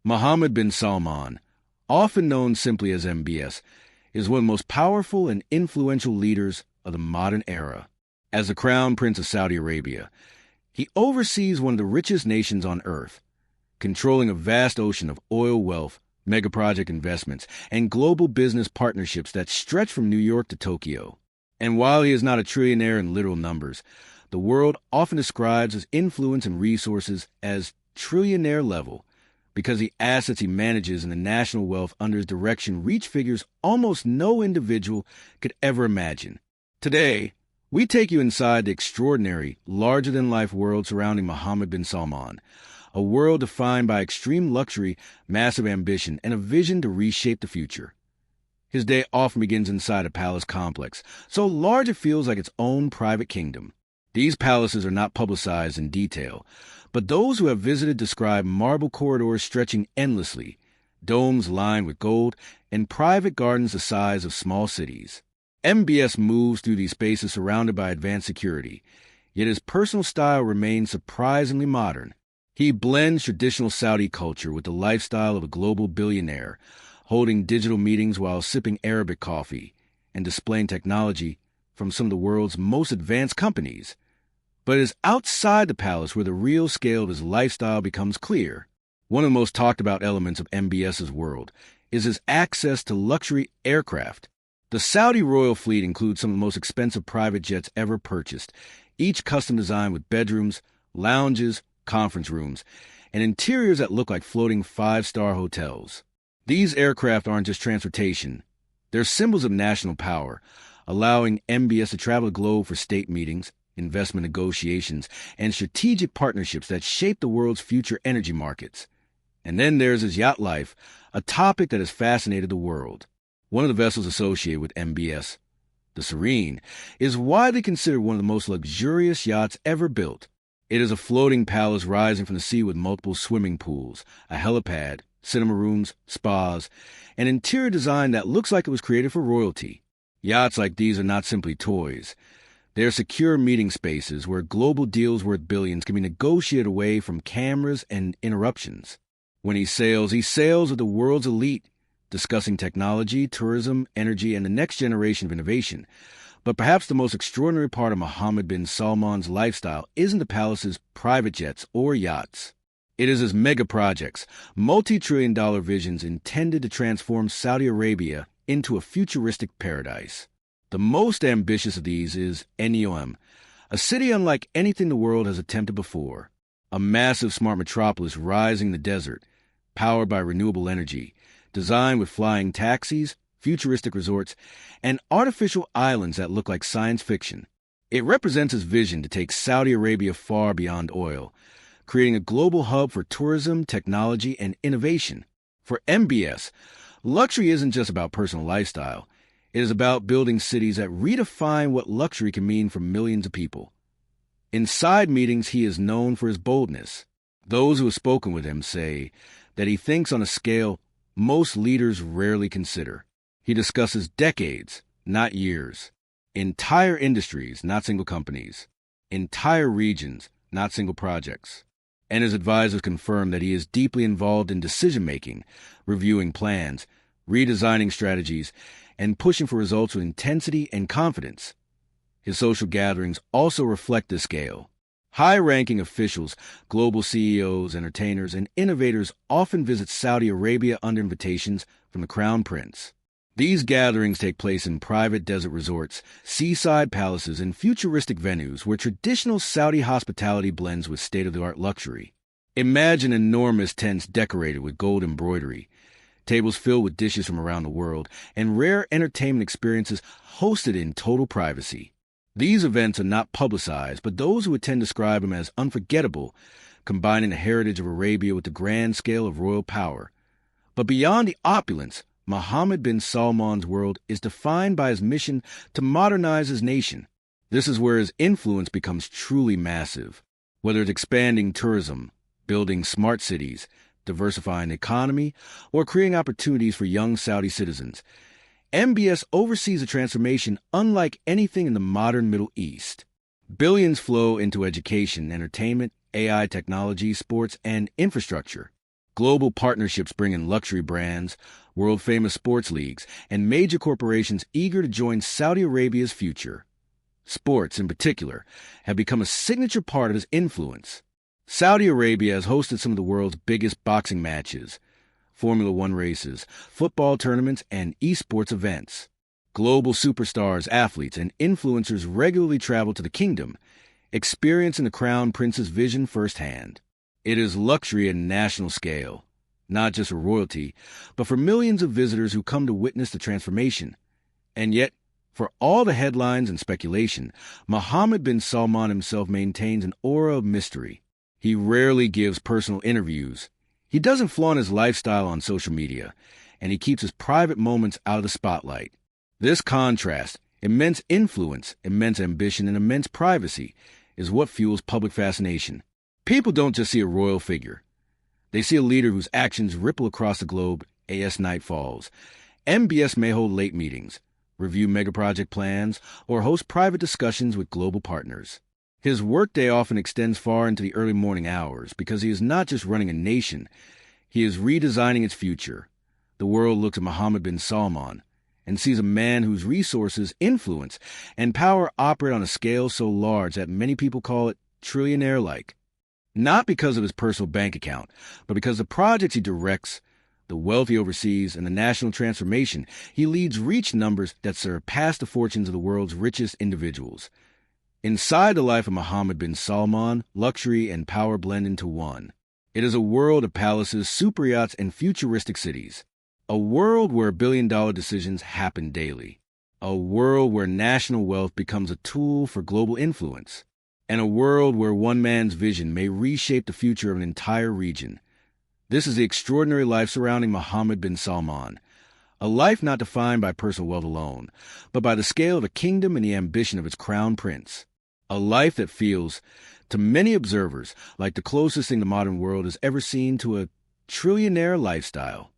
Mohammed bin Salman, often known simply as MBS, is one of the most powerful and influential leaders of the modern era. As the Crown Prince of Saudi Arabia, he oversees one of the richest nations on earth, controlling a vast ocean of oil wealth, megaproject investments, and global business partnerships that stretch from New York to Tokyo. And while he is not a trillionaire in literal numbers, the world often describes his influence and resources as trillionaire level because the assets he manages and the national wealth under his direction reach figures almost no individual could ever imagine. Today, we take you inside the extraordinary, larger-than-life world surrounding Mohammed bin Salman, a world defined by extreme luxury, massive ambition, and a vision to reshape the future. His day often begins inside a palace complex, so large it feels like its own private kingdom. These palaces are not publicized in detail, but those who have visited describe marble corridors stretching endlessly, domes lined with gold, and private gardens the size of small cities. MBS moves through these spaces surrounded by advanced security, yet his personal style remains surprisingly modern. He blends traditional Saudi culture with the lifestyle of a global billionaire, holding digital meetings while sipping Arabic coffee and displaying technology from some of the world's most advanced companies. But it is outside the palace where the real scale of his lifestyle becomes clear. One of the most talked about elements of MBS's world is his access to luxury aircraft. The Saudi royal fleet includes some of the most expensive private jets ever purchased, each custom designed with bedrooms, lounges, conference rooms, and interiors that look like floating five-star hotels. These aircraft aren't just transportation. They're symbols of national power, allowing MBS to travel the globe for state meetings, investment negotiations, and strategic partnerships that shape the world's future energy markets. And then there's his yacht life, a topic that has fascinated the world. One of the vessels associated with MBS, the Serene, is widely considered one of the most luxurious yachts ever built. It is a floating palace rising from the sea with multiple swimming pools, a helipad, cinema rooms, spas, and interior design that looks like it was created for royalty. Yachts like these are not simply toys. They are secure meeting spaces where global deals worth billions can be negotiated away from cameras and interruptions. When he sails with the world's elite, discussing technology, tourism, energy, and the next generation of innovation. But perhaps the most extraordinary part of Mohammed bin Salman's lifestyle isn't the palace's private jets or yachts. It is his mega projects, multi-trillion-dollar visions intended to transform Saudi Arabia into a futuristic paradise. The most ambitious of these is NEOM, a city unlike anything the world has attempted before. A massive smart metropolis rising in the desert, powered by renewable energy, designed with flying taxis, futuristic resorts, and artificial islands that look like science fiction. It represents his vision to take Saudi Arabia far beyond oil, creating a global hub for tourism, technology, and innovation. For MBS, luxury isn't just about personal lifestyle. It is about building cities that redefine what luxury can mean for millions of people. Inside meetings, he is known for his boldness. Those who have spoken with him say that he thinks on a scale most leaders rarely consider. He discusses decades, not years. Entire industries, not single companies. Entire regions, not single projects. And his advisors confirm that he is deeply involved in decision-making, reviewing plans, redesigning strategies, and pushing for results with intensity and confidence. His social gatherings also reflect this scale. High-ranking officials, global CEOs, entertainers, and innovators often visit Saudi Arabia under invitations from the Crown Prince. These gatherings take place in private desert resorts, seaside palaces, and futuristic venues where traditional Saudi hospitality blends with state-of-the-art luxury. Imagine enormous tents decorated with gold embroidery, tables filled with dishes from around the world, and rare entertainment experiences hosted in total privacy. These events are not publicized, but those who attend describe them as unforgettable, combining the heritage of Arabia with the grand scale of royal power. But beyond the opulence, Mohammed bin Salman's world is defined by his mission to modernize his nation. This is where his influence becomes truly massive. Whether it's expanding tourism, building smart cities, diversifying the economy, or creating opportunities for young Saudi citizens, MBS oversees a transformation unlike anything in the modern Middle East. Billions flow into education, entertainment, AI technology, sports, and infrastructure. Global partnerships bring in luxury brands, world-famous sports leagues, and major corporations eager to join Saudi Arabia's future. Sports, in particular, have become a signature part of his influence. Saudi Arabia has hosted some of the world's biggest boxing matches, Formula One races, football tournaments, and esports events. Global superstars, athletes, and influencers regularly travel to the kingdom, experiencing the Crown Prince's vision firsthand. It is luxury at a national scale, not just for royalty, but for millions of visitors who come to witness the transformation. And yet, for all the headlines and speculation, Mohammed bin Salman himself maintains an aura of mystery. He rarely gives personal interviews. He doesn't flaunt his lifestyle on social media, and he keeps his private moments out of the spotlight. This contrast, immense influence, immense ambition, and immense privacy, is what fuels public fascination. People don't just see a royal figure. They see a leader whose actions ripple across the globe as night falls. MBS may hold late meetings, review megaproject plans, or host private discussions with global partners. His workday often extends far into the early morning hours because he is not just running a nation, he is redesigning its future. The world looks at Mohammed bin Salman and sees a man whose resources, influence, and power operate on a scale so large that many people call it trillionaire-like. Not because of his personal bank account, but because the projects he directs, the wealth he oversees, and the national transformation he leads reach numbers that surpass the fortunes of the world's richest individuals. Inside the life of Mohammed bin Salman, luxury and power blend into one. It is a world of palaces, super yachts, and futuristic cities. A world where billion-dollar decisions happen daily. A world where national wealth becomes a tool for global influence. And a world where one man's vision may reshape the future of an entire region. This is the extraordinary life surrounding Mohammed bin Salman. A life not defined by personal wealth alone, but by the scale of a kingdom and the ambition of its crown prince. A life that feels, to many observers, like the closest thing the modern world has ever seen to a trillionaire lifestyle.